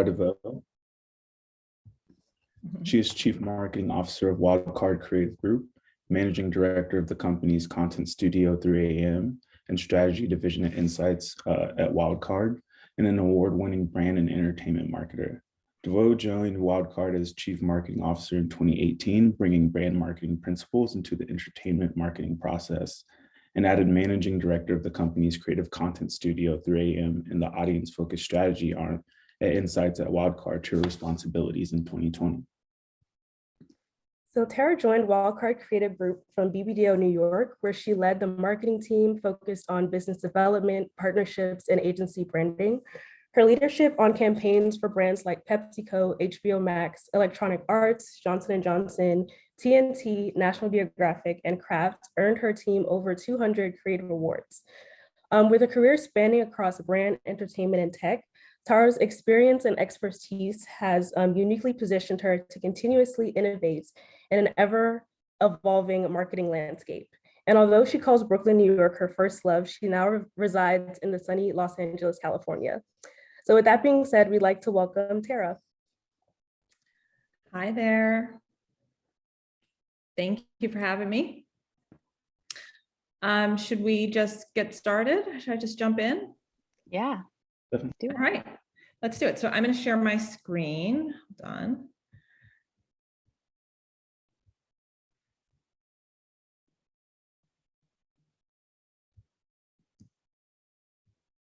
Tara DeVeaux. She is Chief Marketing Officer of Wildcard Creative Group, Managing Director of the company's Content Studio 3AM and Strategy Division at Insights at Wildcard, and an award-winning brand and entertainment marketer. Devoe joined Wildcard as Chief Marketing Officer in 2018, bringing brand marketing principles into the entertainment marketing process, and added Managing Director of the company's Creative Content Studio 3AM and the Audience-Focused Strategy arm at Insights at Wildcard to her responsibilities in 2020. So Tara joined Wildcard Creative Group from BBDO New York, where she led the marketing team focused on business development, partnerships, and agency branding. Her leadership on campaigns for brands like PepsiCo, HBO Max, Electronic Arts, Johnson & Johnson, TNT, National Geographic, and Kraft earned her team over 200 creative awards. With a career spanning across brand, entertainment, and tech, Tara's experience and expertise has uniquely positioned her to continuously innovate in an ever-evolving marketing landscape. And although she calls Brooklyn, New York her first love, she now resides in the sunny Los Angeles, California. So with that being said, we'd like to welcome Tara. Hi there. Thank you for having me. Should we just get started? Should I just jump in? Yeah. All right, let's do it. So I'm going to share my screen. Hold on.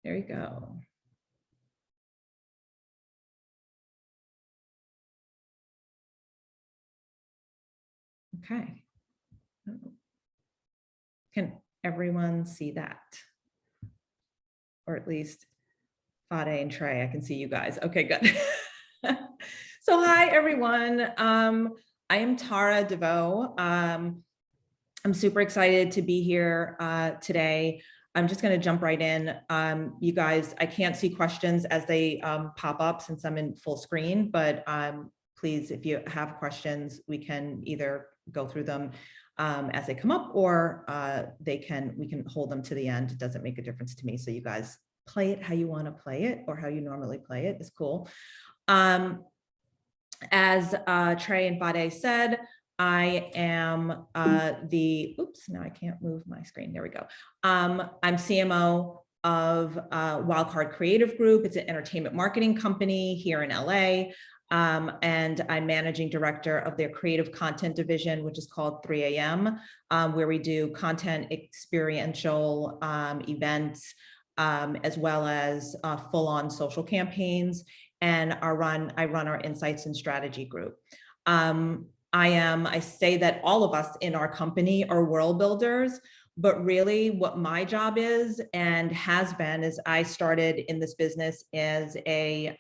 There you go. Okay. Can everyone see that? Or at least Fade and Trey, I can see you guys. Okay, good. So hi, everyone. I am Tara DeVeaux. I'm super excited to be here today. I'm just going to jump right in. You guys, I can't see questions as they pop up since I'm in full screen, but please, if you have questions, we can either go through them as they come up, or we can hold them to the end. It doesn't make a difference to me. So you guys play it how you want to play it, or how you normally play it is cool. As Trey and Fade said, I am oops, now I can't move my screen. There we go. I'm CMO of Wildcard Creative Group. It's an entertainment marketing company here in LA. And I'm managing director of their creative content division, which is called 3AM, where we do content experiential events, as well as full-on social campaigns. And I run our insights and strategy group. I say that all of us in our company are world builders, but really what my job is and has been is I started in this business as a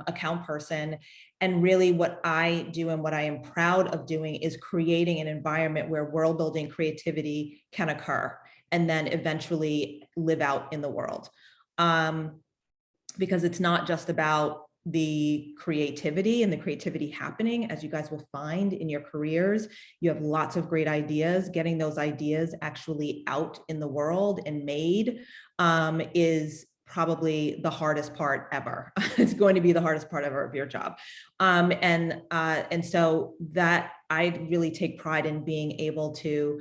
account person. And really what I do and what I am proud of doing is creating an environment where world building creativity can occur and then eventually live out in the world. Because it's not just about the creativity and the creativity happening, as you guys will find in your careers. You have lots of great ideas. Getting those ideas actually out in the world and made is probably the hardest part ever. It's going to be the hardest part ever of your job. And so that I really take pride in being able to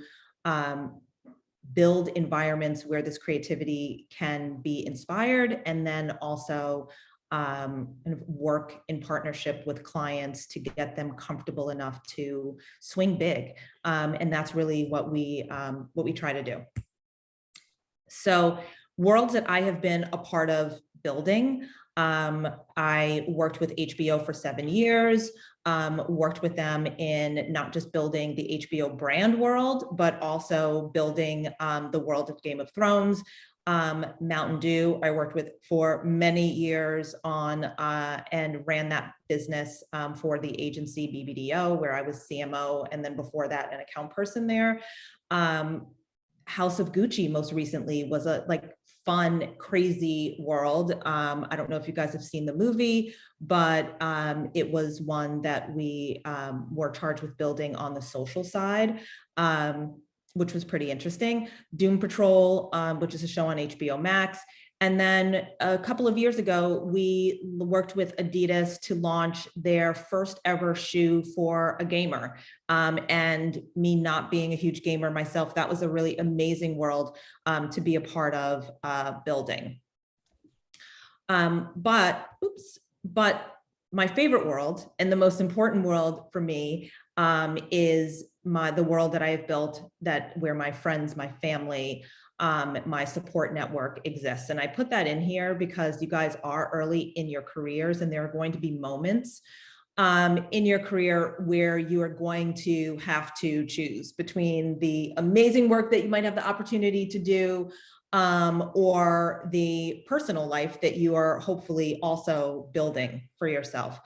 build environments where this creativity can be inspired, and then also kind of work in partnership with clients to get them comfortable enough to swing big. And that's really what we try to do. So worlds that I have been a part of building, I worked with HBO for 7 years, worked with them in not just building the HBO brand world, but also building the world of Game of Thrones. Mountain Dew, I worked with for many years on and ran that business for the agency BBDO, where I was CMO, and then before that, an account person there. House of Gucci most recently was a fun, crazy world. I don't know if you guys have seen the movie, but it was one that we were charged with building on the social side, which was pretty interesting. Doom Patrol, which is a show on HBO Max, And then a couple of years ago, we worked with Adidas to launch their first ever shoe for a gamer. And me not being a huge gamer myself, that was a really amazing world to be a part of building. But my favorite world and the most important world for me is the world that I have built, where my friends, my family, my support network exists. And I put that in here because you guys are early in your careers, and there are going to be moments in your career where you are going to have to choose between the amazing work that you might have the opportunity to do or the personal life that you are hopefully also building for yourself.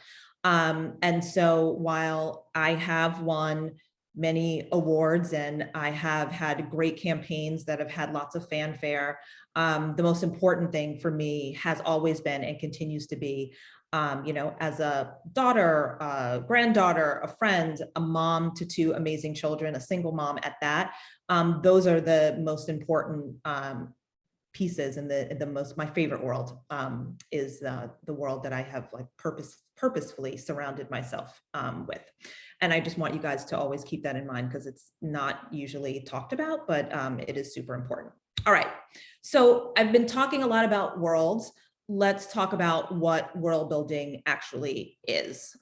And so while I have won many awards and I have had great campaigns that have had lots of fanfare, the most important thing for me has always been and continues to be, as a daughter, a granddaughter, a friend, a mom to 2 amazing children, a single mom at that. Those are the most important pieces, and my favorite world is the world that I have like purposefully surrounded myself with. And I just want you guys to always keep that in mind because it's not usually talked about, but it is super important. All right, so I've been talking a lot about worlds. Let's talk about what world building actually is.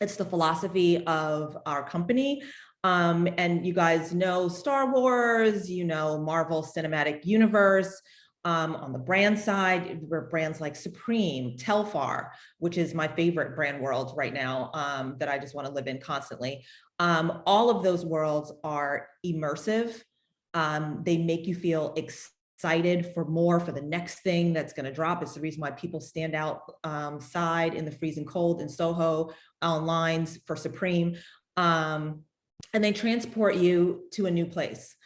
It's the philosophy of our company. And you guys know Star Wars, Marvel Cinematic Universe. On the brand side, we're brands like Supreme, Telfar, which is my favorite brand world right now that I just want to live in constantly. All of those worlds are immersive. They make you feel excited for more, for the next thing that's going to drop. It's the reason why people stand outside in the freezing cold in Soho on lines for Supreme. And they transport you to a new place.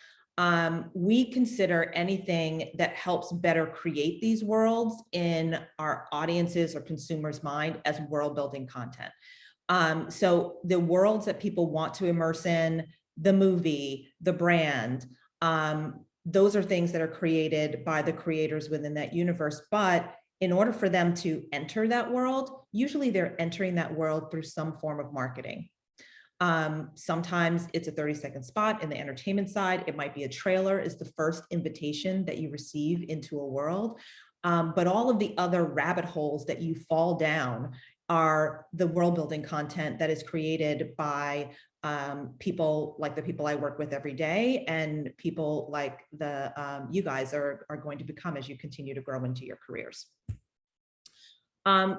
We consider anything that helps better create these worlds in our audiences or consumers' mind as world building content. So the worlds that people want to immerse in, the movie, the brand, those are things that are created by the creators within that universe. But in order for them to enter that world, usually they're entering that world through some form of marketing. Sometimes it's a 30-second spot in the entertainment side. It might be a trailer is the first invitation that you receive into a world. But all of the other rabbit holes that you fall down are the world building content that is created by people like the people I work with every day and people like you guys are going to become as you continue to grow into your careers.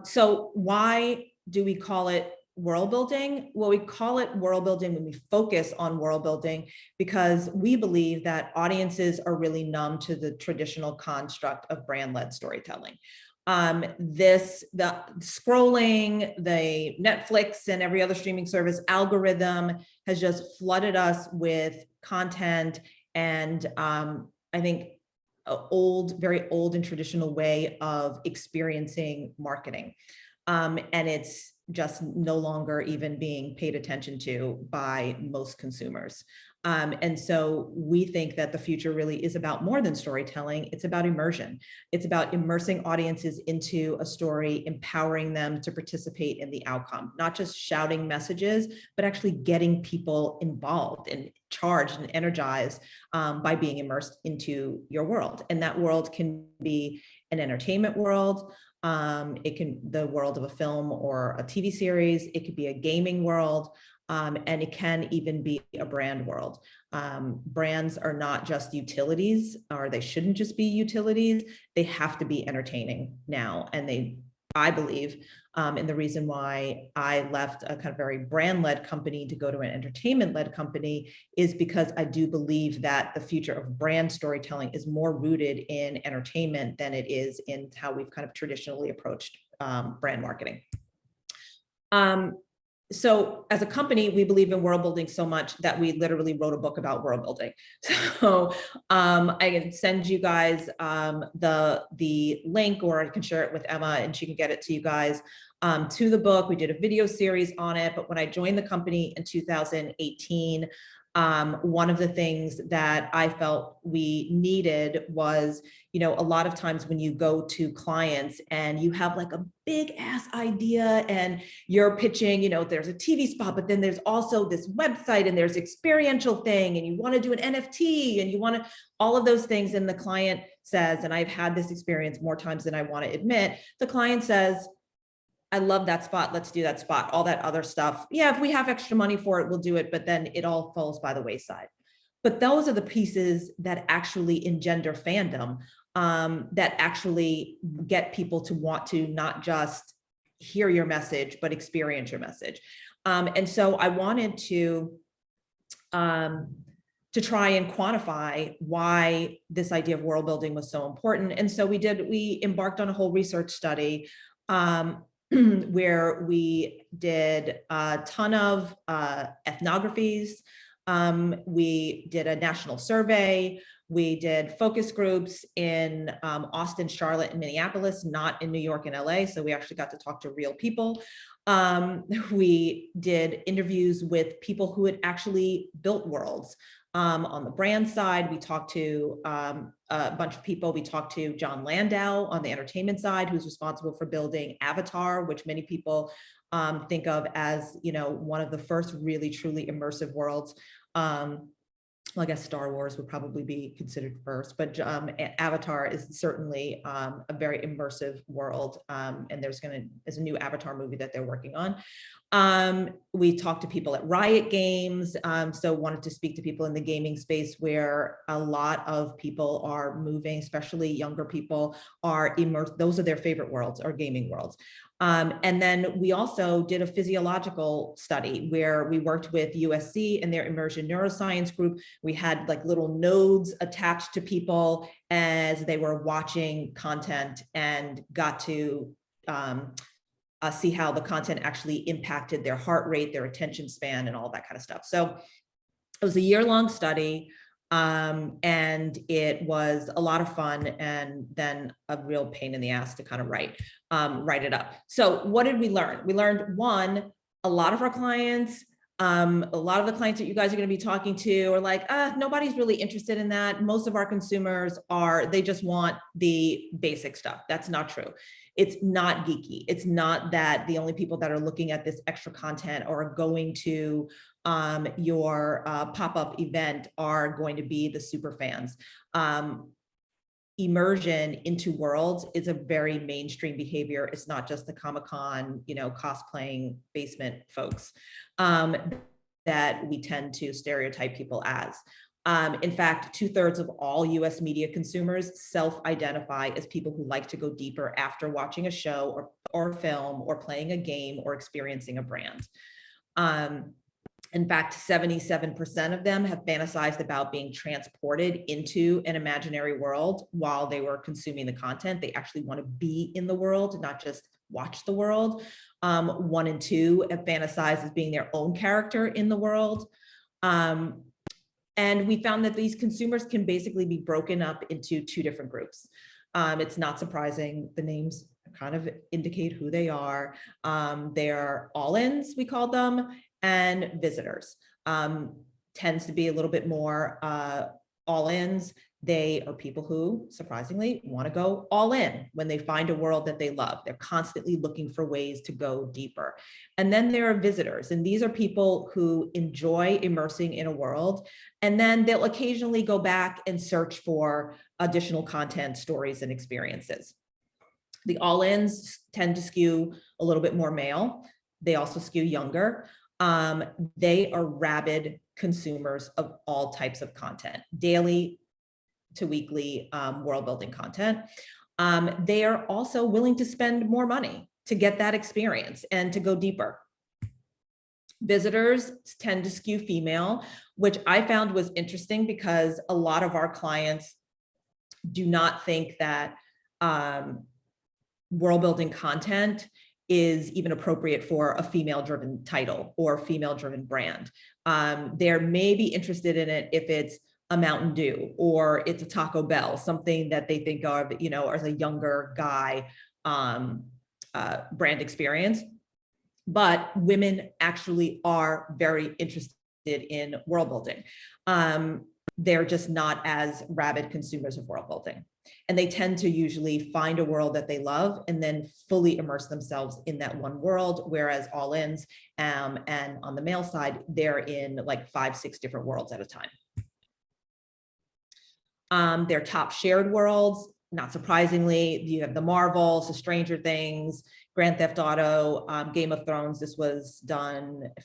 So why do we call it world building? Well, we call it world building when we focus on world building because we believe that audiences are really numb to the traditional construct of brand-led storytelling. The scrolling, the Netflix and every other streaming service algorithm has just flooded us with content and I think very old and traditional way of experiencing marketing. And it's just no longer even being paid attention to by most consumers. And so we think that the future really is about more than storytelling. It's about immersion. It's about immersing audiences into a story, empowering them to participate in the outcome, not just shouting messages, but actually getting people involved and charged and energized by being immersed into your world. And that world can be an entertainment world. It can the world of a film or a TV series. It could be a gaming world. And it can even be a brand world. Brands are not just utilities, or they shouldn't just be utilities. They have to be entertaining now. And I believe, and the reason why I left a kind of very brand-led company to go to an entertainment-led company is because I do believe that the future of brand storytelling is more rooted in entertainment than it is in how we've kind of traditionally approached brand marketing. So as a company, we believe in world building so much that we literally wrote a book about world building. So I can send you guys the link, or I can share it with Emma and she can get it to you guys to the book. We did a video series on it, but when I joined the company in 2018, One of the things that I felt we needed was, a lot of times when you go to clients and you have like a big ass idea and you're pitching, there's a TV spot, but then there's also this website and there's experiential thing and you want to do an NFT and you want to, all of those things. And the client says, and I've had this experience more times than I want to admit, the client says, I love that spot. Let's do that spot. All that other stuff. Yeah, if we have extra money for it, we'll do it. But then it all falls by the wayside. But those are the pieces that actually engender fandom, that actually get people to want to not just hear your message, but experience your message. And so I wanted to try and quantify why this idea of world building was so important. And so we embarked on a whole research study where we did a ton of ethnographies. We did a national survey. We did focus groups in Austin, Charlotte, and Minneapolis, not in New York and LA. So we actually got to talk to real people. We did interviews with people who had actually built worlds. On the brand side, we talked to a bunch of people. We talked to John Landau on the entertainment side, who's responsible for building Avatar, which many people think of as, one of the first really truly immersive worlds. Well, I guess Star Wars would probably be considered first, but Avatar is certainly a very immersive world. And there's a new Avatar movie that they're working on. We talked to people at Riot Games. So wanted to speak to people in the gaming space where a lot of people are moving, especially younger people are immersed. Those are their favorite worlds, are gaming worlds. And then we also did a physiological study where we worked with USC and their immersion neuroscience group. We had like little nodes attached to people as they were watching content and got to see how the content actually impacted their heart rate, their attention span, and all that kind of stuff. So it was a year-long study. And it was a lot of fun and then a real pain in the ass to kind of write it up. So what did we learn? We learned, one, a lot of our clients, a lot of the clients that you guys are going to be talking to are like, nobody's really interested in that. Most of our consumers they just want the basic stuff. That's not true. It's not geeky. It's not that the only people that are looking at this extra content or are going to your pop-up event are going to be the super fans. Immersion into worlds is a very mainstream behavior. It's not just the Comic-Con, cosplaying basement folks that we tend to stereotype people as. In fact, 2/3 of all US media consumers self-identify as people who like to go deeper after watching a show or film or playing a game or experiencing a brand. In fact, 77% of them have fantasized about being transported into an imaginary world while they were consuming the content. They actually want to be in the world, not just watch the world. 1 and 2 have fantasized as being their own character in the world. And we found that these consumers can basically be broken up into 2 different groups. It's not surprising. The names kind of indicate who they are. They're all-ins, we call them, and visitors. Tends to be a little bit more all-ins. They are people who, surprisingly, want to go all in when they find a world that they love. They're constantly looking for ways to go deeper. And then there are visitors, and these are people who enjoy immersing in a world, and then they'll occasionally go back and search for additional content, stories, and experiences. The all-ins tend to skew a little bit more male. They also skew younger. They are rabid consumers of all types of content, daily to weekly world building content. They are also willing to spend more money to get that experience and to go deeper. Visitors tend to skew female, which I found was interesting because a lot of our clients do not think that world building content is even appropriate for a female-driven title or female-driven brand. They're maybe interested in it if it's a Mountain Dew or it's a Taco Bell, something that they think of, as a younger guy brand experience. But women actually are very interested in world building. They're just not as rabid consumers of world building. And they tend to usually find a world that they love and then fully immerse themselves in that one world, whereas all-ins and on the male side, they're in like 5, 6 different worlds at a time. Their top shared worlds, not surprisingly, you have the Marvels, the Stranger Things, Grand Theft Auto, Game of Thrones. This was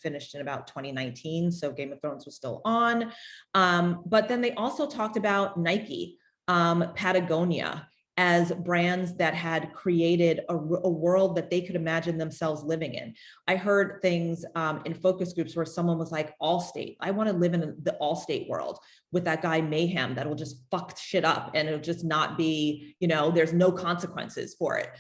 finished in about 2019, so Game of Thrones was still on. But then they also talked about Nike, Patagonia, as brands that had created a world that they could imagine themselves living in. I heard things in focus groups where someone was like, Allstate, I want to live in the Allstate world with that guy Mayhem that will just fuck shit up and it'll just not be, there's no consequences for it.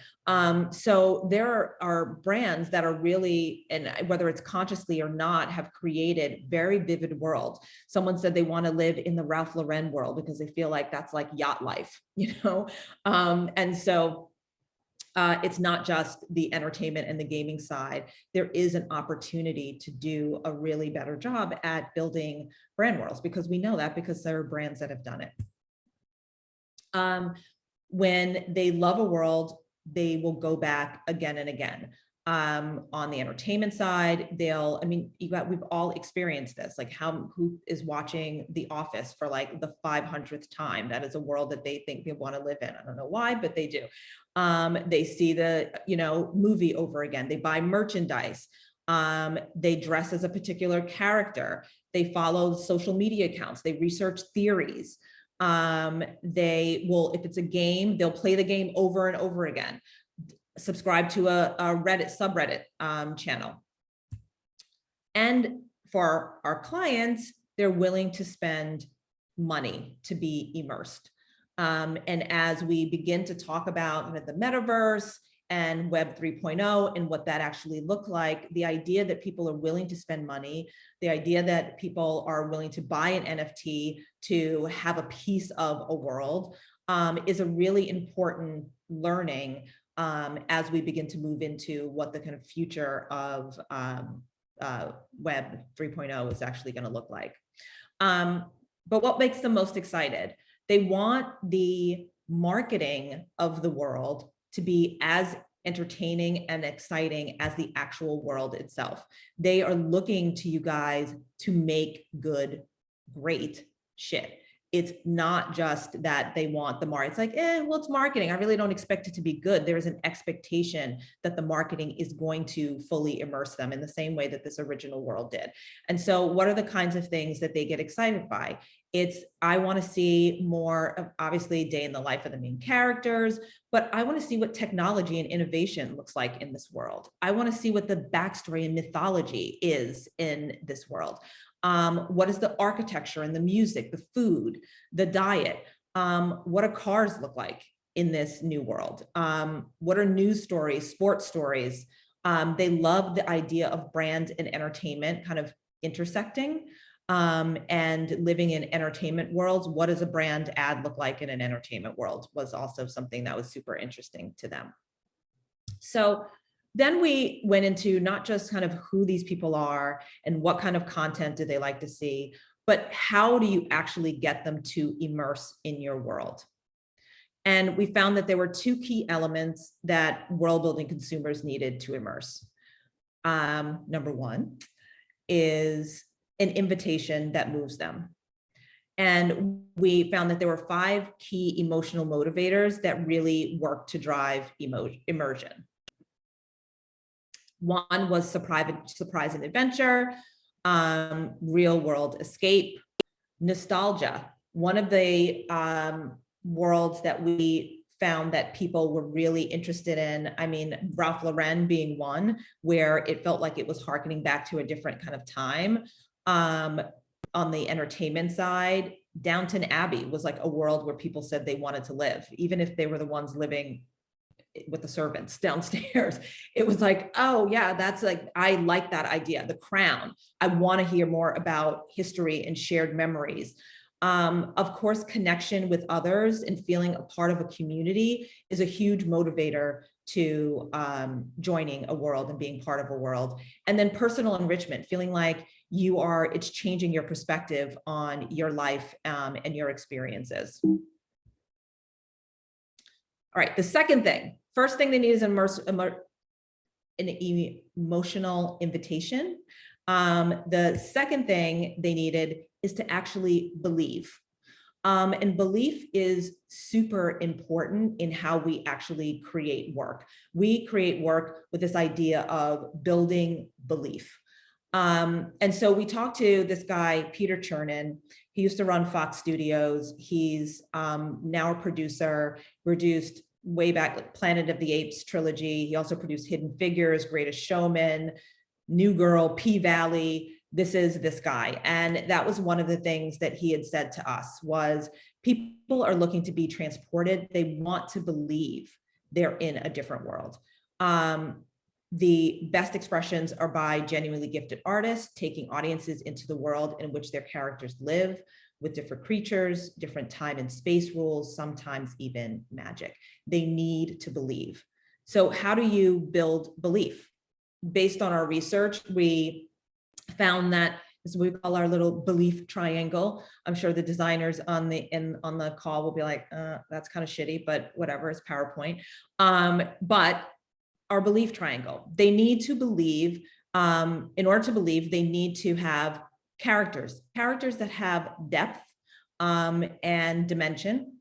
So there are brands that are really, and whether it's consciously or not, have created very vivid worlds. Someone said they want to live in the Ralph Lauren world because they feel like that's like yacht life, and so it's not just the entertainment and the gaming side. There is an opportunity to do a really better job at building brand worlds, because we know that because there are brands that have done it. When they love a world, they will go back again and again. On the entertainment side, we've all experienced this, like who is watching The Office for like the 500th time? That is a world that they think they want to live in. I don't know why, but they do. They see the, movie over again. They buy merchandise. They dress as a particular character. They follow social media accounts. They research theories. They will, if it's a game, they'll play the game over and over again. Subscribe to a Reddit subreddit channel. And for our clients, they're willing to spend money to be immersed. And as we begin to talk about the metaverse and Web 3.0 and what that actually looked like, the idea that people are willing to spend money, the idea that people are willing to buy an NFT to have a piece of a world is a really important learning as we begin to move into what the kind of future of Web 3.0 is actually going to look like. But what makes them most excited? They want the marketing of the world to be as entertaining and exciting as the actual world itself. They are looking to you guys to make good, great shit. It's not just that they want the market. It's like, well, it's marketing. I really don't expect it to be good. There is an expectation that the marketing is going to fully immerse them in the same way that this original world did. And so what are the kinds of things that they get excited by? I want to see more of, obviously, day in the life of the main characters, but I want to see what technology and innovation looks like in this world. I want to see what the backstory and mythology is in this world. What is the architecture and the music, the food, the diet? What do cars look like in this new world? What are news stories, sports stories? They love the idea of brand and entertainment kind of intersecting and living in entertainment worlds. What does a brand ad look like in an entertainment world was also something that was super interesting to them. So then we went into not just kind of who these people are and what kind of content do they like to see, but how do you actually get them to immerse in your world? And we found that there were 2 key elements that world building consumers needed to immerse. Number 1 is an invitation that moves them. And we found that there were 5 key emotional motivators that really work to drive immersion. 1 was surprise and adventure, real world escape, nostalgia. One of the worlds that we found that people were really interested in, Ralph Lauren being one, where it felt like it was harkening back to a different kind of time. On the entertainment side, Downton Abbey was like a world where people said they wanted to live, even if they were the ones living with the servants downstairs. It was like, oh yeah, that's like, I like that idea. The Crown. I want to hear more about history and shared memories. Of course, connection with others and feeling a part of a community is a huge motivator to joining a world and being part of a world. And then personal enrichment, feeling like it's changing your perspective on your life and your experiences. All right, the second thing, first thing they need is an emotional invitation. The second thing they needed is to actually believe. And belief is super important in how we actually create work. We create work with this idea of building belief. And so we talked to this guy, Peter Chernin. He used to run Fox Studios. He's now a producer, produced way back like Planet of the Apes trilogy. He also produced Hidden Figures, Greatest Showman, New Girl, P-Valley. This is this guy. And that was one of the things that he had said to us was people are looking to be transported. They want to believe they're in a different world. The best expressions are by genuinely gifted artists, taking audiences into the world in which their characters live with different creatures, different time and space rules, sometimes even magic. They need to believe. So how do you build belief? Based on our research, we found that, as we call our little belief triangle. I'm sure the designers on the call will be like, that's kind of shitty, but whatever, it's PowerPoint. But our belief triangle, they need to believe, in order to believe, they need to have characters that have depth and dimension.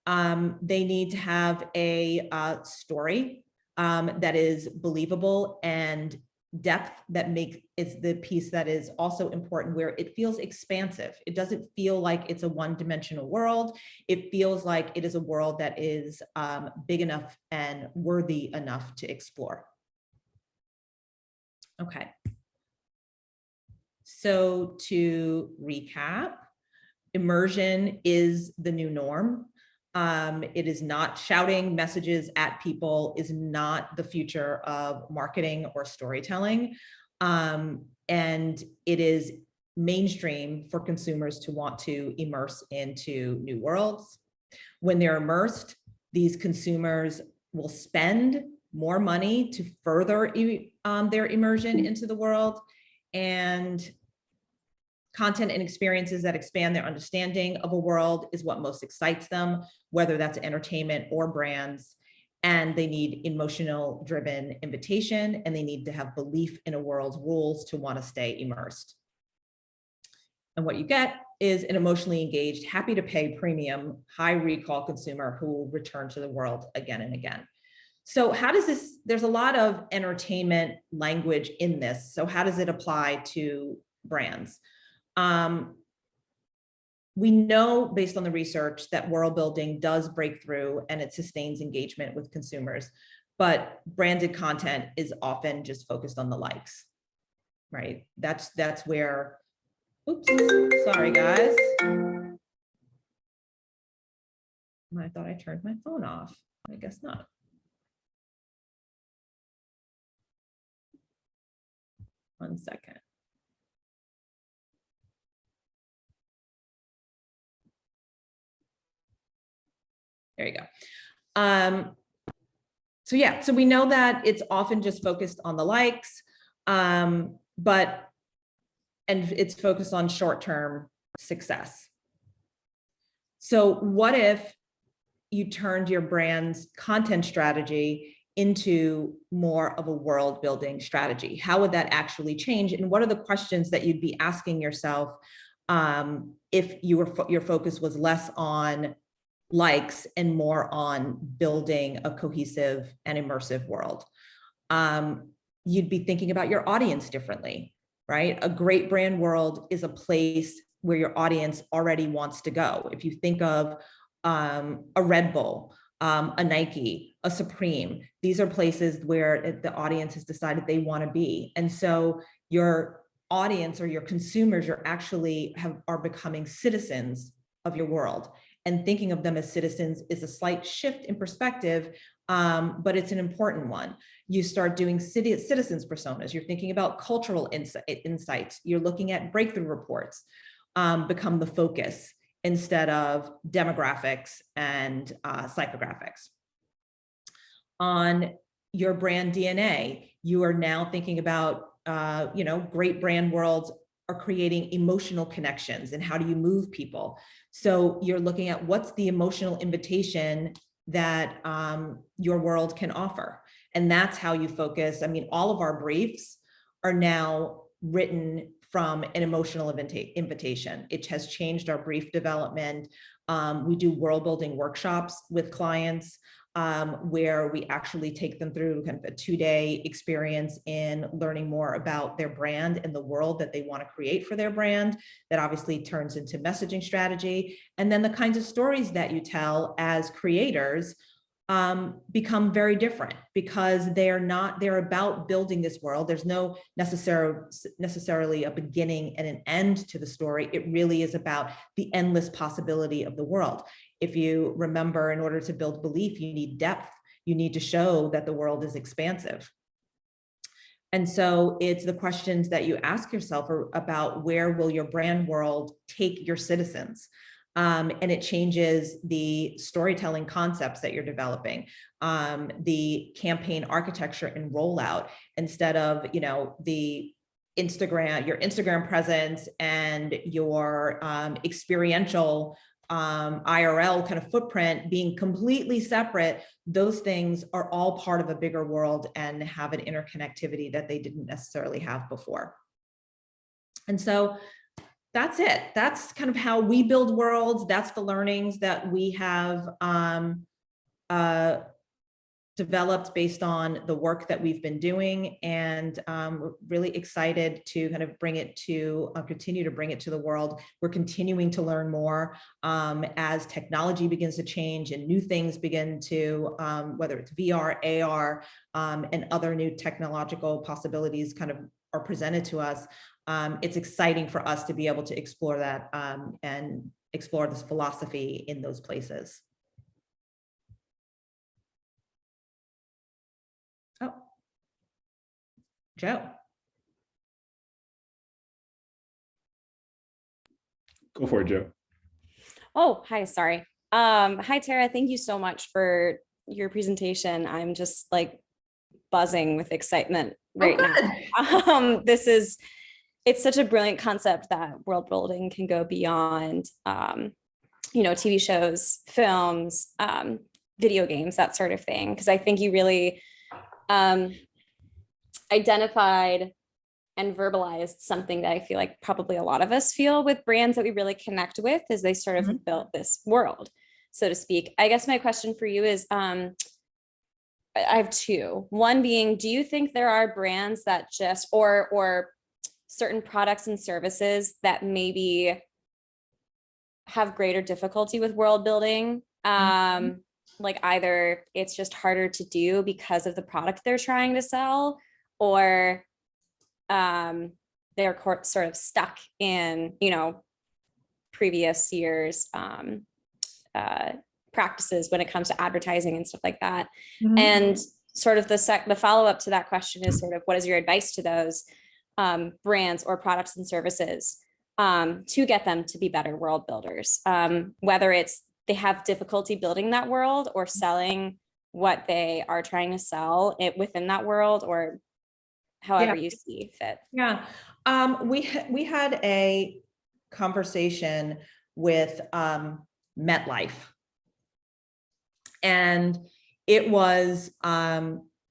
They need to have a story that is believable, and depth that is the piece that is also important, where it feels expansive. It doesn't feel like it's a one-dimensional world. It feels like it is a world that is big enough and worthy enough to explore. Okay. So to recap, immersion is the new norm. It is not shouting messages at people, is not the future of marketing or storytelling. And it is mainstream for consumers to want to immerse into new worlds. When they're immersed, these consumers will spend more money to further their immersion into the world, and content and experiences that expand their understanding of a world is what most excites them, whether that's entertainment or brands. And they need emotional driven invitation, and they need to have belief in a world's rules to want to stay immersed. And what you get is an emotionally engaged, happy to pay premium, high recall consumer who will return to the world again and again. So how does this, there's a lot of entertainment language in this. So how does it apply to brands? We know based on the research that world building does break through and it sustains engagement with consumers, but branded content is often just focused on the likes, right? That's where, oops, sorry guys. I thought I turned my phone off. I guess not. One second. There you go. So yeah, so we know that it's often just focused on the likes, and it's focused on short-term success. So what if you turned your brand's content strategy into more of a world building strategy? How would that actually change? And what are the questions that you'd be asking yourself if your focus was less on likes and more on building a cohesive and immersive world? You'd be thinking about your audience differently, right? A great brand world is a place where your audience already wants to go. If you think of a Red Bull, a Nike, a Supreme, these are places where the audience has decided they want to be. And so your audience or your consumers are becoming citizens of your world. And thinking of them as citizens is a slight shift in perspective, but it's an important one. You start doing citizens personas. You're thinking about cultural insights. You're looking at breakthrough reports become the focus. instead of demographics and psychographics. On your brand DNA, you are now thinking about, great brand worlds are creating emotional connections, and how do you move people? So you're looking at what's the emotional invitation that your world can offer. And that's how you focus. I mean, all of our briefs are now written from an emotional invitation. It has changed our brief development. We do world building workshops with clients where we actually take them through kind of a 2-day experience in learning more about their brand and the world that they want to create for their brand. That obviously turns into messaging strategy. And then the kinds of stories that you tell as creators become very different, because they're about building this world. There's no necessarily a beginning and an end to the story. It really is about the endless possibility of the world. If you remember, in order to build belief, you need depth. You need to show that the world is expansive. And so it's the questions that you ask yourself about where will your brand world take your citizens? And it changes the storytelling concepts that you're developing, the campaign architecture and rollout. Instead of, the your Instagram presence and your experiential IRL kind of footprint being completely separate, those things are all part of a bigger world and have an interconnectivity that they didn't necessarily have before. And so that's it. That's kind of how we build worlds. That's the learnings that we have developed based on the work that we've been doing. And we're really excited to kind of bring it to, continue to bring it to the world. We're continuing to learn more as technology begins to change and new things begin to, whether it's VR, AR, and other new technological possibilities kind of are presented to us. It's exciting for us to be able to explore that and explore this philosophy in those places. Oh, Joe. Go for it, Joe. Oh, hi, sorry. Hi, Tara. Thank you so much for your presentation. I'm just like buzzing with excitement right now. It's such a brilliant concept that world building can go beyond, TV shows, films, video games, that sort of thing. Because I think you really identified and verbalized something that I feel like probably a lot of us feel with brands that we really connect with as they sort of built this world, so to speak. I guess my question for you is, I have two. One being, do you think there are brands that just, or certain products and services that maybe have greater difficulty with world building? Like either it's just harder to do because of the product they're trying to sell, or they're sort of stuck in, previous years practices when it comes to advertising and stuff like that. And sort of the follow-up to that question is sort of, what is your advice to those brands or products and services to get them to be better world builders, whether it's they have difficulty building that world or selling what they are trying to sell within that world, or however you see fit. Yeah, we had a conversation with MetLife, and it was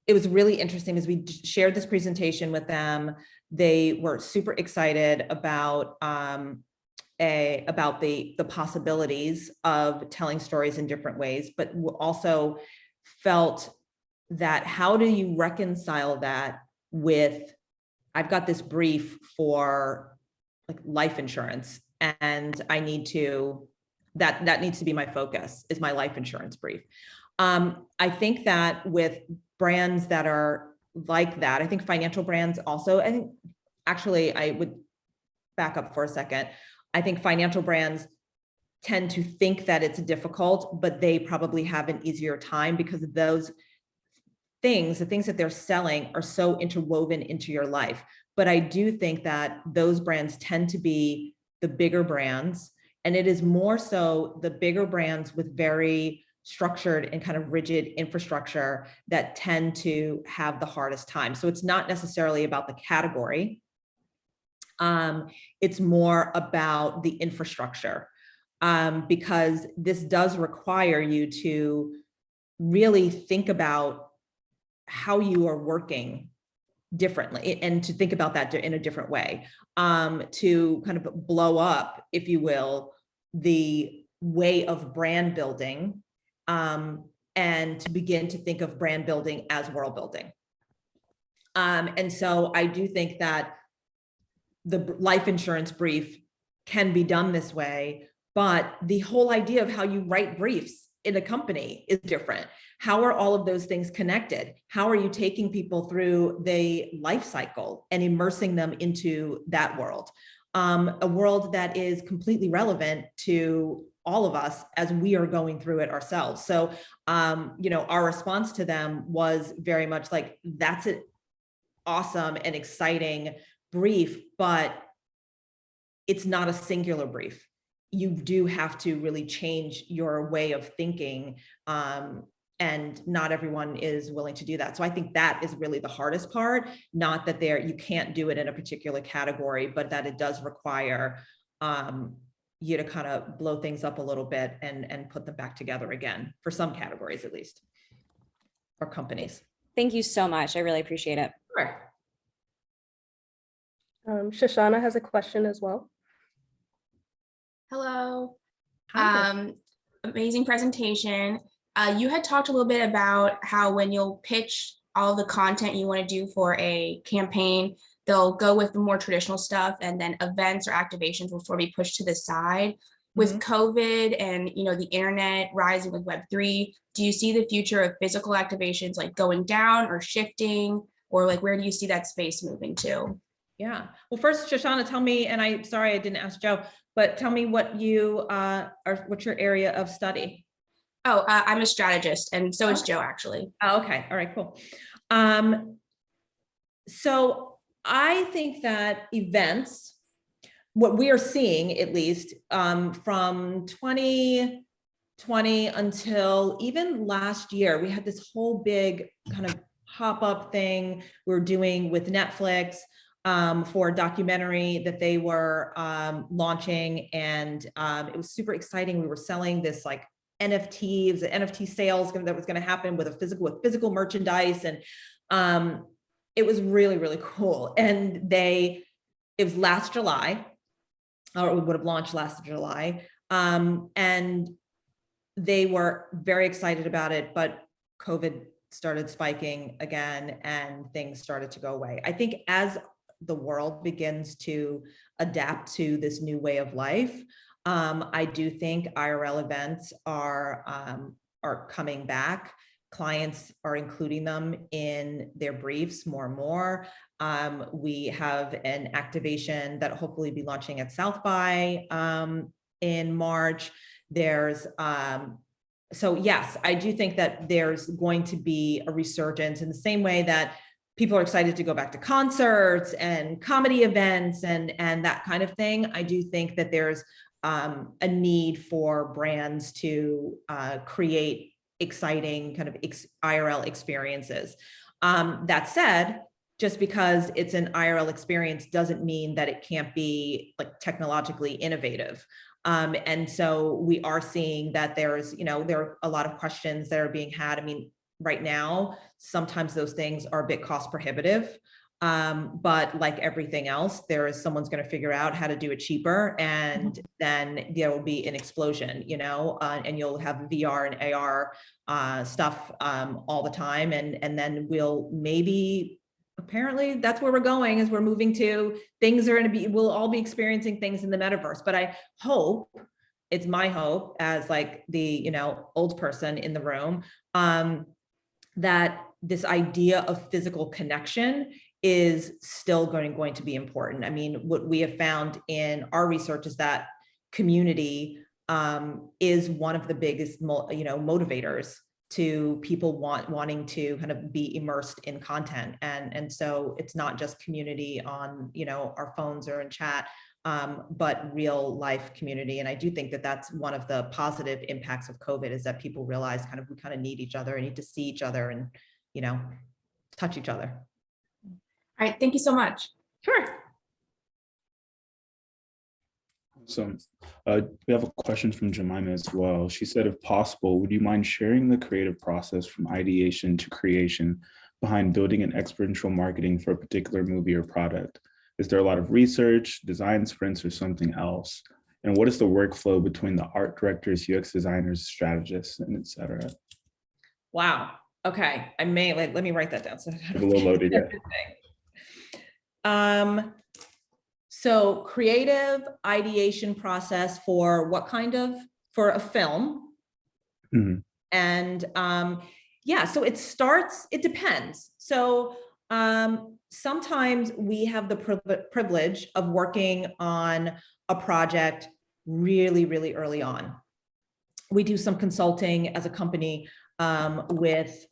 really interesting as we shared this presentation with them. They were super excited about the possibilities of telling stories in different ways, but also felt that how do you reconcile that with, I've got this brief for like life insurance and I need to, that needs to be my focus, is my life insurance brief. I think that with brands that are like that, I think financial brands also, I think actually I would back up for a second. I think financial brands tend to think that it's difficult, but they probably have an easier time because of those things, the things that they're selling are so interwoven into your life. But I do think that those brands tend to be the bigger brands And it is more so the bigger brands with very structured and kind of rigid infrastructure that tend to have the hardest time. So it's not necessarily about the category. It's more about the infrastructure, because this does require you to really think about how you are working differently and to think about that in a different way, to kind of blow up, if you will, the way of brand building, and to begin to think of brand building as world building. And so I do think that the life insurance brief can be done this way, but the whole idea of how you write briefs in a company is different. How are all of those things connected? How are you taking people through the life cycle and immersing them into that world? A world that is completely relevant to all of us as we are going through it ourselves. So, our response to them was very much like, that's an awesome and exciting brief, but it's not a singular brief. You do have to really change your way of thinking, and not everyone is willing to do that. So I think that is really the hardest part, not that you can't do it in a particular category, but that it does require you to kind of blow things up a little bit and put them back together again, for some categories at least, or companies. Thank you so much. I really appreciate it. Sure. Shoshana has a question as well. Hello. Hi. Amazing presentation. You had talked a little bit about how when you'll pitch all the content you want to do for a campaign, they'll go with the more traditional stuff, and then events or activations will sort of be pushed to the side. With COVID and the internet rising with Web3, do you see the future of physical activations like going down or shifting, or like where do you see that space moving to? Yeah. Well, first, Shoshana, tell me, and I'm sorry I didn't ask Joe, but tell me what you what's your area of study? Oh, I'm a strategist, and so is Joe, actually. Oh, okay. All right, cool. So I think that events, what we are seeing, at least from 2020 until even last year, we had this whole big kind of pop-up thing we're doing with Netflix for a documentary that they were launching, and it was super exciting. We were selling this like NFTs, NFT sales that was going to happen with physical merchandise, and it was really, really cool. And it was last July, or it would have launched last July, and they were very excited about it, but COVID started spiking again and things started to go away. I think as the world begins to adapt to this new way of life, I do think IRL events are coming back. Clients are including them in their briefs more and more. We have an activation that hopefully be launching at South by in March. So yes, I do think that there's going to be a resurgence in the same way that people are excited to go back to concerts and comedy events and that kind of thing. I do think that there's a need for brands to create exciting kind of IRL experiences. That said, just because it's an IRL experience doesn't mean that it can't be like technologically innovative. And so we are seeing that there are a lot of questions that are being had. I mean, right now, sometimes those things are a bit cost prohibitive. But like everything else, someone's going to figure out how to do it cheaper, and then there will be an explosion, and you'll have VR and AR stuff all the time. And then apparently that's where we're going, as we're moving to things are going to be, we'll all be experiencing things in the metaverse. But I hope, it's my hope as like the, old person in the room, that this idea of physical connection is still going to be important. I mean, what we have found in our research is that community is one of the biggest, motivators to people wanting to kind of be immersed in content. And so it's not just community on, our phones or in chat, but real life community. And I do think that that's one of the positive impacts of COVID, is that people realize we kind of need each other and need to see each other and, touch each other. All right, thank you so much. Sure. So we have a question from Jemima as well. She said, if possible, would you mind sharing the creative process from ideation to creation behind building an experiential marketing for a particular movie or product? Is there a lot of research, design sprints, or something else? And what is the workflow between the art directors, UX designers, strategists, and et cetera? Wow. Okay. I may, let me write that down. So A little loaded, yeah. So creative ideation process for what for a film? Mm-hmm. And yeah, so it depends. So sometimes we have the privilege of working on a project really, really early on. We do some consulting as a company with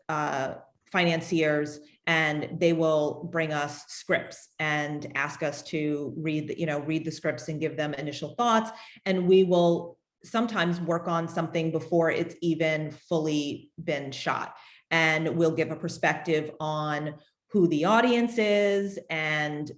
financiers, and they will bring us scripts and ask us to read the scripts and give them initial thoughts. And we will sometimes work on something before it's even fully been shot. And we'll give a perspective on who the audience is and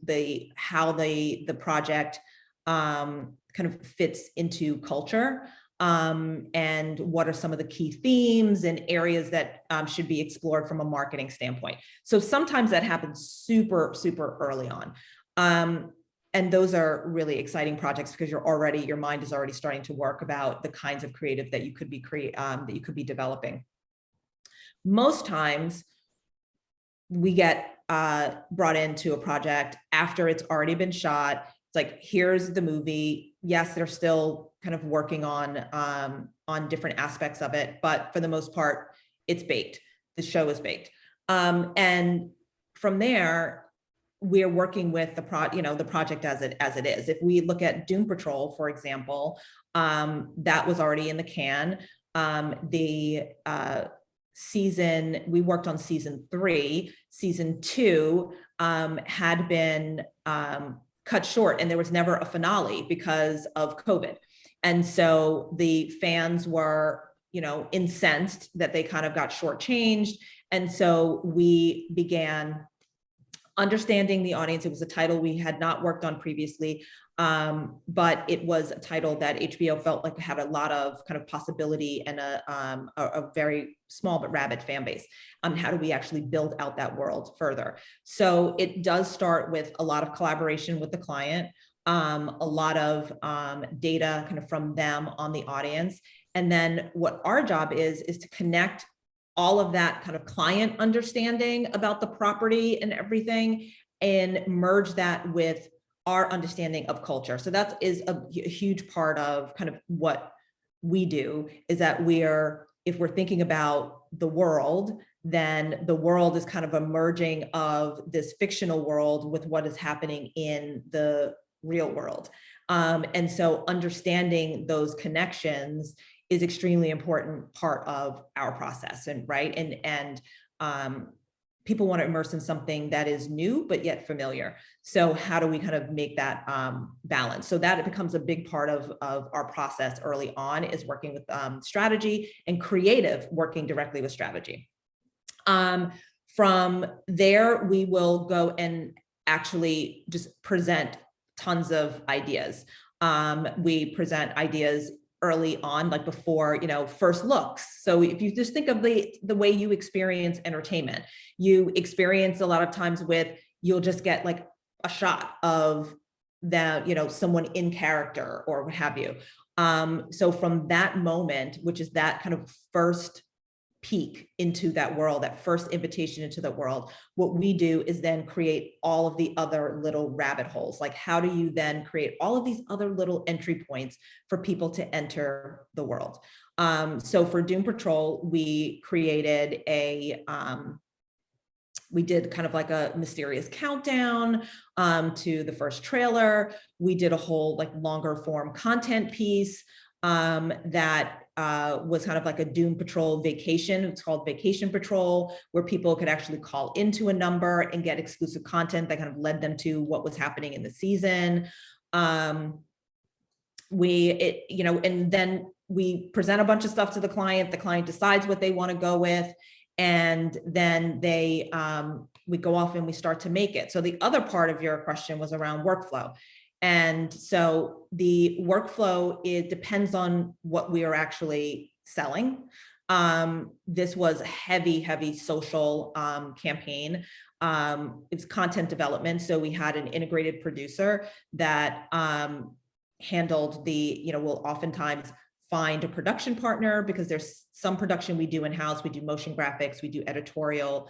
how the project kind of fits into culture. And what are some of the key themes and areas that should be explored from a marketing standpoint. So sometimes that happens super, super early on. And those are really exciting projects because your mind is already starting to work about the kinds of creative that you could be developing. Most times we get brought into a project after it's already been shot. It's like, here's the movie. Yes, they're still kind of working on different aspects of it, but for the most part, it's baked. The show is baked. And from there, we're working with the project as it is. If we look at Doom Patrol, for example, that was already in the can. Season, we worked on season 3. Season 2 had been cut short, and there was never a finale because of COVID. And so the fans were, incensed that they kind of got shortchanged. And so we began understanding the audience. It was a title we had not worked on previously, but it was a title that HBO felt like had a lot of kind of possibility and a very small but rabid fan base. How do we actually build out that world further? So it does start with a lot of collaboration with the client, a lot of data kind of from them on the audience. And then what our job is to connect all of that kind of client understanding about the property and everything, and merge that with our understanding of culture. So that is a huge part of kind of what we do, is that if we're thinking about the world, then the world is kind of a merging of this fictional world with what is happening in the real world. And so understanding those connections is extremely important part of our process, and people want to immerse in something that is new but yet familiar. So how do we kind of make that balance? So that it becomes a big part of our process early on, is working with strategy, and creative working directly with strategy. From there, we will go and actually just present tons of ideas. We present ideas early on, like before, first looks. So if you just think of the way you experience entertainment, you experience a lot of times you'll just get like a shot of that, someone in character or what have you. So from that moment, which is that kind of first peek into that world, that first invitation into the world, what we do is then create all of the other little rabbit holes. Like, how do you then create all of these other little entry points for people to enter the world? So for Doom Patrol, we created we did kind of like a mysterious countdown to the first trailer. We did a whole like longer form content piece that was kind of like a Doom Patrol vacation. It's called Vacation Patrol, where people could actually call into a number and get exclusive content that kind of led them to what was happening in the season. And then we present a bunch of stuff to the client decides what they want to go with, and then we go off and we start to make it. So the other part of your question was around workflow. And so the workflow, it depends on what we are actually selling. This was a heavy social campaign. It's content development. So we had an integrated producer that handled we'll oftentimes find a production partner, because there's some production we do in-house. We do motion graphics, we do editorial,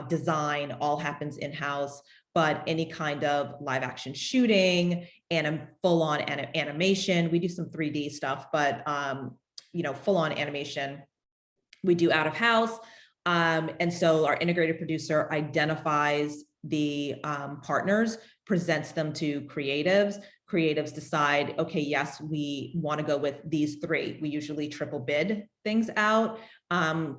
design, all happens in-house. But any kind of live action shooting and full-on animation, we do some 3D stuff, but full-on animation, we do out of house. And so our integrated producer identifies the partners, presents them to creatives. Creatives decide, okay, yes, we want to go with these three. We usually triple bid things out,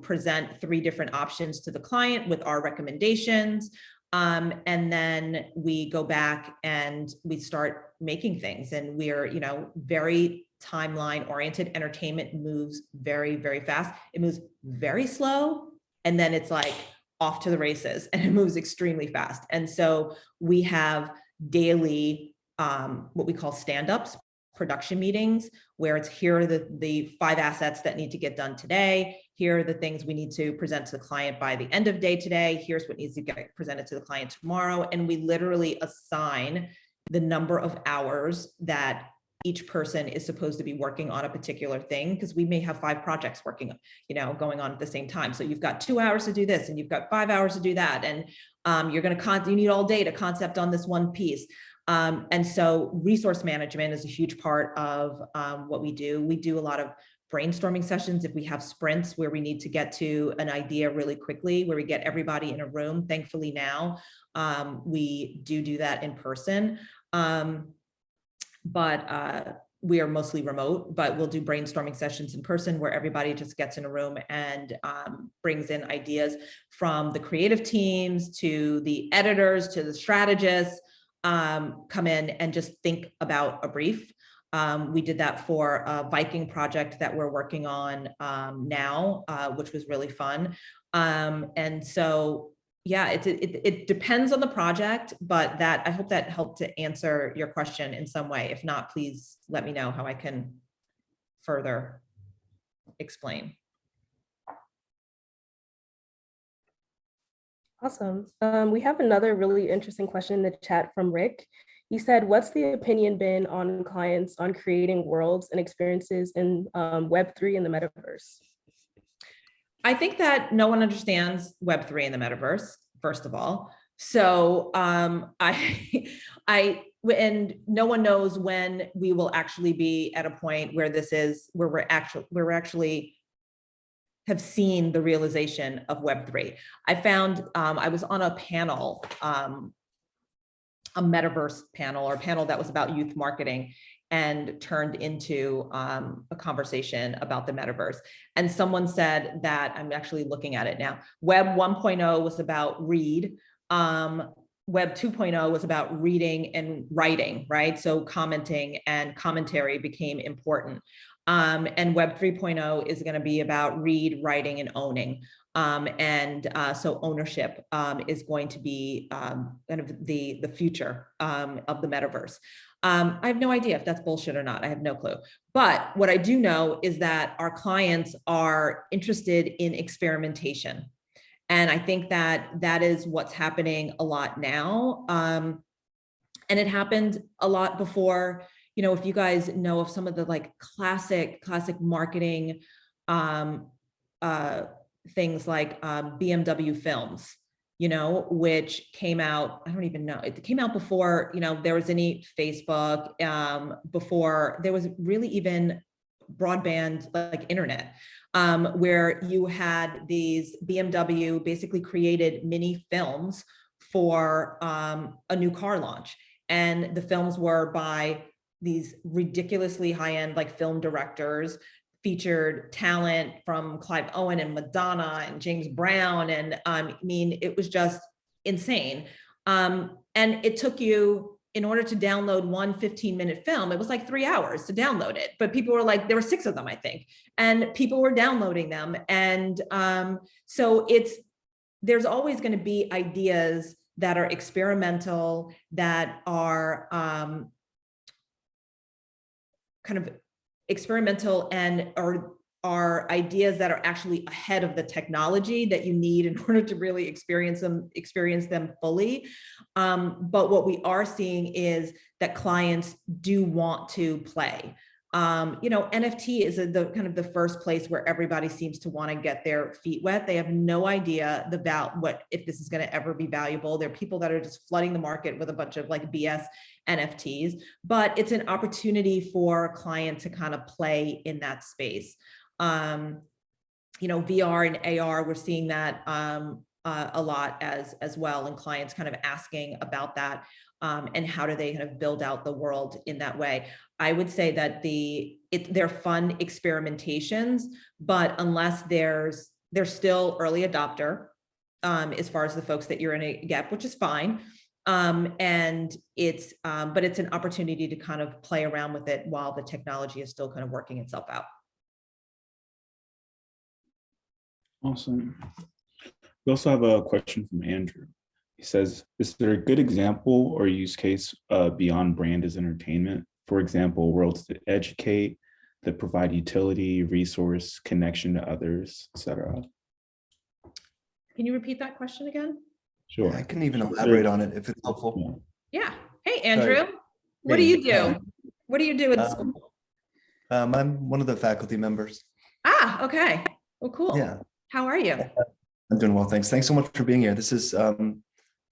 present 3 different options to the client with our recommendations. And then we go back and we start making things, and we're, very timeline oriented. Entertainment moves very, very fast. It moves very slow, and then it's like off to the races, and it moves extremely fast. And so we have daily, what we call stand-ups, production meetings, where it's, here are the 5 assets that need to get done today. Here are the things we need to present to the client by the end of day today. Here's what needs to get presented to the client tomorrow. And we literally assign the number of hours that each person is supposed to be working on a particular thing, because we may have 5 projects working, going on at the same time. So you've got 2 hours to do this, and you've got 5 hours to do that. And you need all day to concept on this one piece. And so resource management is a huge part of what we do. We do a lot of brainstorming sessions if we have sprints where we need to get to an idea really quickly, where we get everybody in a room. Thankfully now, we do that in person. But we are mostly remote, but we'll do brainstorming sessions in person where everybody just gets in a room and brings in ideas from the creative teams to the editors to the strategists, come in and just think about a brief. We did that for a Viking project that we're working on now, which was really fun. And so, yeah, it depends on the project, but I hope that helped to answer your question in some way. If not, please let me know how I can further explain. Awesome. We have another really interesting question in the chat from Rick. He said, what's the opinion been on clients on creating worlds and experiences in Web3 and the metaverse? I think that no one understands Web3 and the metaverse, first of all. So and no one knows when we will actually be at a point where we're actually have seen the realization of Web3. I found, I was on a panel, a metaverse panel, or a panel that was about youth marketing, and turned into a conversation about the metaverse. And someone said that, I'm actually looking at it now, Web 1.0 was about read. Web 2.0 was about reading and writing, right? So commenting and commentary became important. And Web 3.0 is going to be about read, writing, and owning. So ownership is going to be kind of the future of the metaverse. I have no idea if that's bullshit or not. I have no clue. But what I do know is that our clients are interested in experimentation. And I think that is what's happening a lot now. And it happened a lot before. If you guys know of some of the like classic marketing things like BMW films, which came out, I don't even know, it came out before, there was any Facebook, before there was really even broadband like internet, where you had these BMW basically created mini films for a new car launch. And the films were by these ridiculously high-end like film directors, featured talent from Clive Owen and Madonna and James Brown. And I mean, it was just insane. And it took you, in order to download one 15-minute film, it was like 3 hours to download it. But people were like, there were 6 of them, I think. And people were downloading them. And so there's always going to be ideas that are experimental, that are kind of experimental and are ideas that are actually ahead of the technology that you need in order to really experience them fully. But what we are seeing is that clients do want to play. NFT is the kind of the first place where everybody seems to want to get their feet wet. They have no idea if this is going to ever be valuable. There are people that are just flooding the market with a bunch of like BS NFTs, but it's an opportunity for a client to kind of play in that space. VR and AR, we're seeing that a lot as well, and clients kind of asking about that. And how do they kind of build out the world in that way? I would say that they're fun experimentations, but unless they're still early adopter, as far as the folks that you're going to get, which is fine. And but it's an opportunity to kind of play around with it while the technology is still kind of working itself out. Awesome. We also have a question from Andrew. He says, is there a good example or use case beyond brand as entertainment? For example, worlds that educate, that provide utility, resource, connection to others, etc. Can you repeat that question again? Sure. I can even elaborate on it if it's helpful. Yeah. Hey, Andrew. Sorry. What do you do? What do you do at school? I'm one of the faculty members. Ah, okay. Well, cool. Yeah. How are you? I'm doing well, thanks. Thanks so much for being here. This is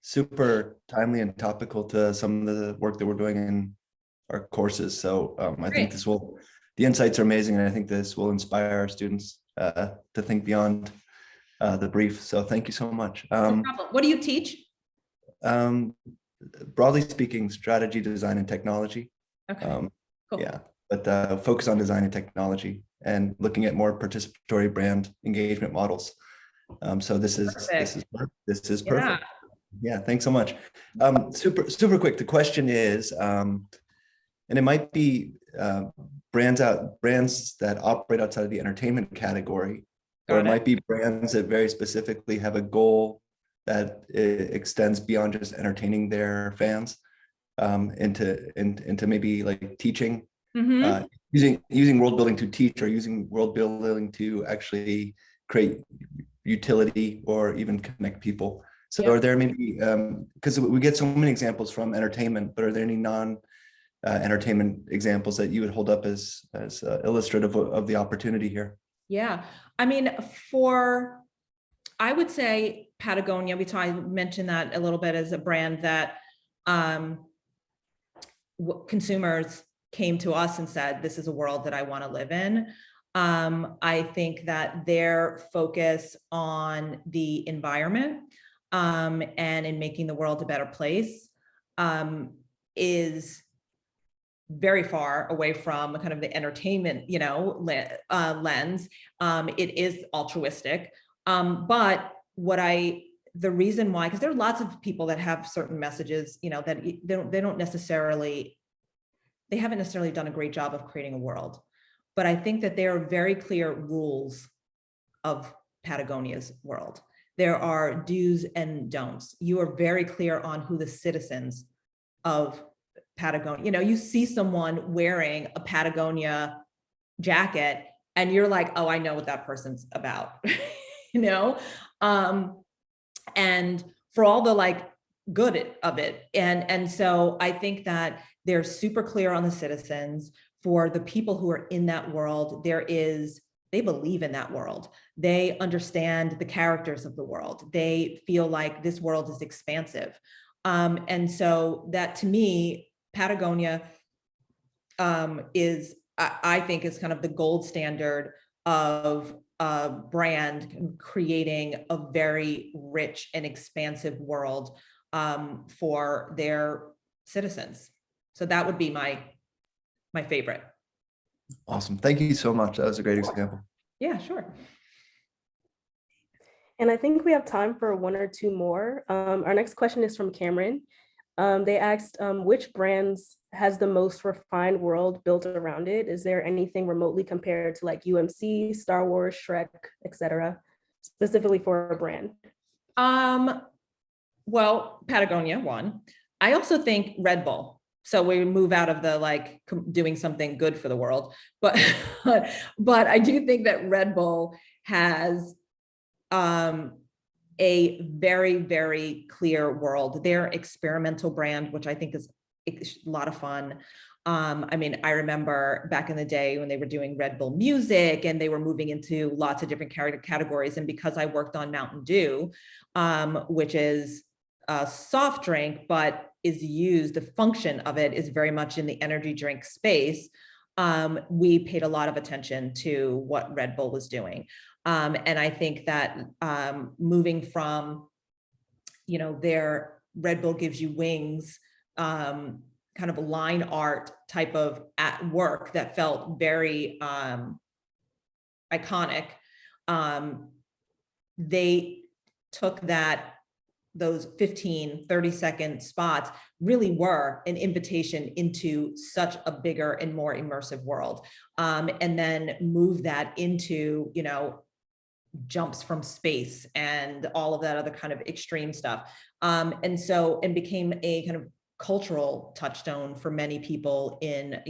super timely and topical to some of the work that we're doing in our courses. So I think the insights are amazing, and I think this will inspire our students to think beyond the brief. So thank you so much. No problem. What do you teach? Broadly speaking, strategy, design, and technology. Okay, cool. Yeah, but focus on design and technology and looking at more participatory brand engagement models. So this is perfect. Yeah, thanks so much. Super quick. The question is, and it might be brands that operate outside of the entertainment category, or it might be brands that very specifically have a goal that extends beyond just entertaining their fans, into maybe like teaching, using world building to teach, or using world building to actually create utility or even connect people. So are there maybe, because we get so many examples from entertainment, but are there any non-entertainment examples that you would hold up as illustrative of the opportunity here? Yeah, I mean, I would say Patagonia, I mentioned that a little bit as a brand that consumers came to us and said, this is a world that I want to live in. I think that their focus on the environment and in making the world a better place is very far away from kind of the entertainment, lens. It is altruistic, but the reason why, because there are lots of people that have certain messages, that they haven't necessarily done a great job of creating a world. But I think that there are very clear rules of Patagonia's world. There are do's and don'ts. You are very clear on who the citizens of Patagonia, you see someone wearing a Patagonia jacket and you're like, oh, I know what that person's about, and for all the good of it. And so I think that they're super clear on the citizens. For the people who are in that world, they believe in that world. They understand the characters of the world. They feel like this world is expansive. And so that, to me, Patagonia I think is kind of the gold standard of a brand creating a very rich and expansive world for their citizens. So that would be my favorite. Awesome. Thank you so much. That was a great example. Yeah, sure. And I think we have time for one or two more. Our next question is from Cameron. They asked, which brands has the most refined world built around it? Is there anything remotely compared to like UMC, Star Wars, Shrek, etc., specifically for a brand? Well, Patagonia, one. I also think Red Bull. So we move out of the like doing something good for the world, but but I do think that Red Bull has a very, very clear world. Their experimental brand, which I think is a lot of fun. I mean, I remember back in the day when they were doing Red Bull music and they were moving into lots of different categories. And because I worked on Mountain Dew, which is a soft drink, but is used, the function of it is very much in the energy drink space. We paid a lot of attention to what Red Bull was doing. And I think that moving from, their Red Bull gives you wings, kind of a line art type of at work that felt very iconic. They took those 15, 30-second spots really were an invitation into such a bigger and more immersive world. And then move that into, jumps from space and all of that other kind of extreme stuff. And became a kind of cultural touchstone for many people in,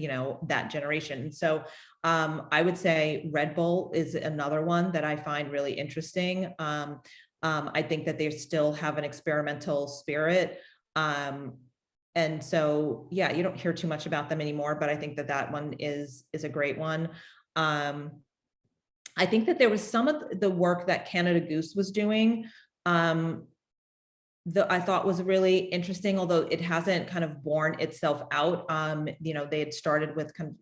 that generation. So I would say Red Bull is another one that I find really interesting. I think that they still have an experimental spirit. And so, yeah, you don't hear too much about them anymore, but I think that one is a great one. I think that there was some of the work that Canada Goose was doing I thought was really interesting, although it hasn't kind of borne itself out. They had started with kind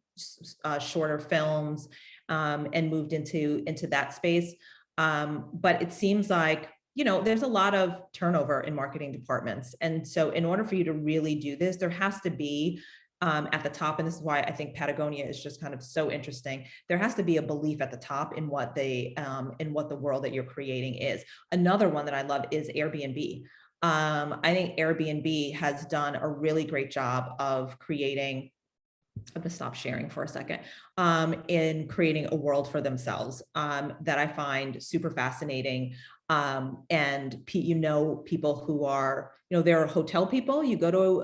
of shorter films and moved into that space. But it seems like, there's a lot of turnover in marketing departments. And so in order for you to really do this, there has to be at the top, and this is why I think Patagonia is just kind of so interesting. There has to be a belief at the top in what the world that you're creating is. Another one that I love is Airbnb. I think Airbnb has done a really great job of creating, I'm gonna stop sharing for a second, in creating a world for themselves that I find super fascinating. And people who are, there are hotel people, you go to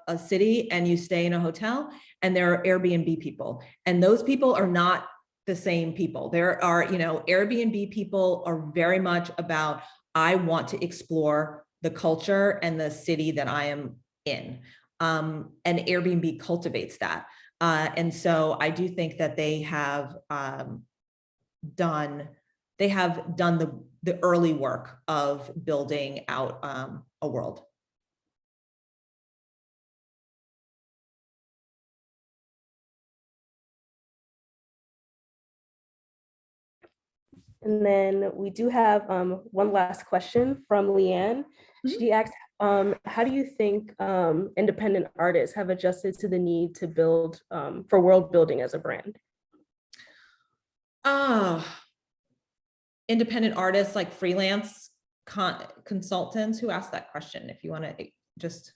a city and you stay in a hotel, and there are Airbnb people, and those people are not the same people. There are, Airbnb people are very much about, I want to explore the culture and the city that I am in. And Airbnb cultivates that. And so I do think that they have done the early work of building out a world. And then we do have one last question from Leanne. She asked, how do you think independent artists have adjusted to the need to build for world building as a brand? Independent artists, like freelance consultants. Who asked that question? If you want to just.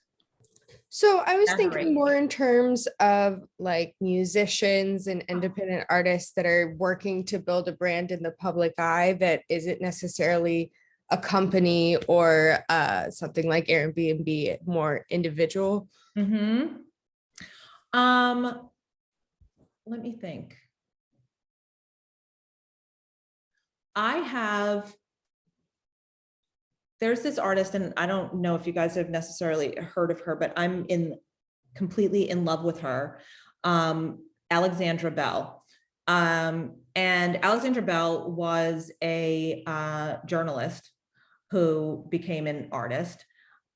So I was thinking more in terms of like musicians and independent artists that are working to build a brand in the public eye that isn't necessarily a company or something like Airbnb, more individual. Mm-hmm. Let me think. There's this artist, and I don't know if you guys have necessarily heard of her, but I'm completely in love with her, Alexandra Bell. And Alexandra Bell was a journalist who became an artist.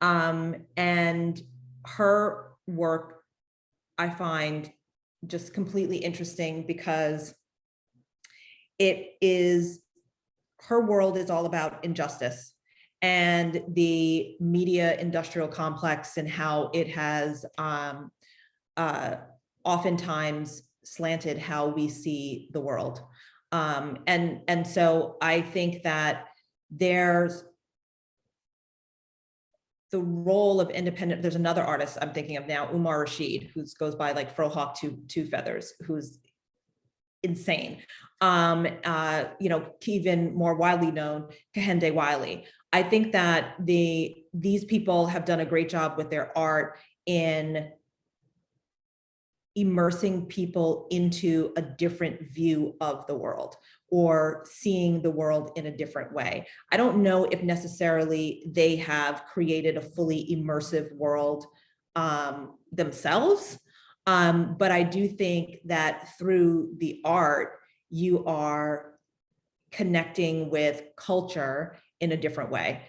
And her work I find just completely interesting because her world is all about injustice and the media industrial complex and how it has oftentimes slanted how we see the world. And so I think that there's the role of independent. There's another artist I'm thinking of now, Umar Rashid, who goes by like Frohawk two feathers, who's insane. Even more widely known, Kehinde Wiley. I think that these people have done a great job with their art in immersing people into a different view of the world or seeing the world in a different way. I don't know if necessarily they have created a fully immersive world themselves, but I do think that through the art, you are connecting with culture in a different way.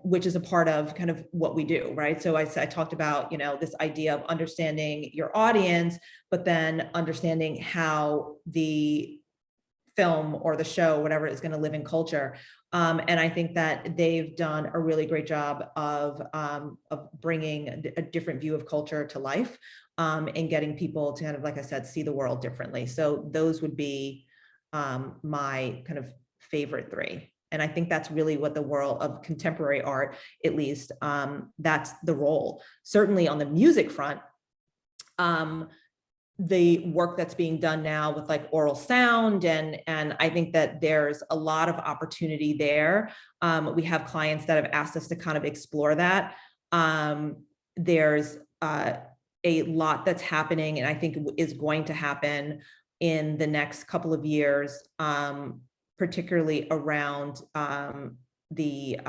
Which is a part of kind of what we do, right? So I talked about, this idea of understanding your audience, but then understanding how the film or the show, whatever, is going to live in culture. And I think that they've done a really great job of bringing a different view of culture to life, and getting people to kind of, like I said, see the world differently. So those would be my kind of favorite three. And I think that's really what the world of contemporary art, at least, that's the role. Certainly on the music front, the work that's being done now with like oral sound, and I think that there's a lot of opportunity there. We have clients that have asked us to kind of explore that. There's a lot that's happening, and I think is going to happen in the next couple of years, particularly around the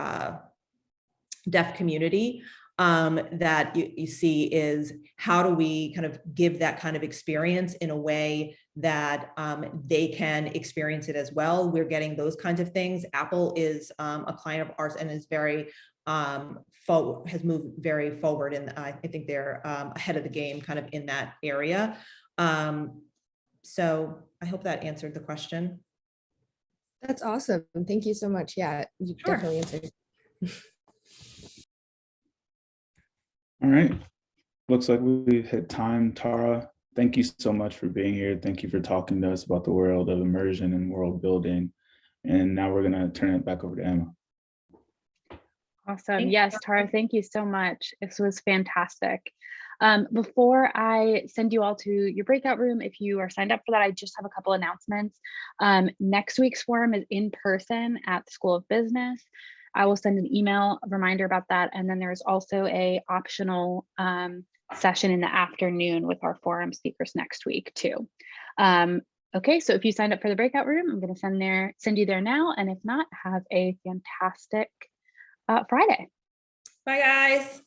deaf community, that you see is how do we kind of give that kind of experience in a way that they can experience it as well. We're getting those kinds of things. Apple is a client of ours and is very has moved very forward, and I think they're ahead of the game kind of in that area. So I hope that answered the question. That's awesome. Thank you so much. Yeah, you definitely answered. All right. Looks like we've hit time. Tara, thank you so much for being here. Thank you for talking to us about the world of immersion and world building. And now we're going to turn it back over to Emma. Awesome. Yes, Tara, thank you so much. This was fantastic. Before I send you all to your breakout room, if you are signed up for that, I just have a couple announcements. Next week's forum is in person at the School of Business. I will send an email reminder about that. And then there's also a optional session in the afternoon with our forum speakers next week too. Okay, so if you signed up for the breakout room, I'm going to send you there now. And if not, have a fantastic Friday. Bye, guys.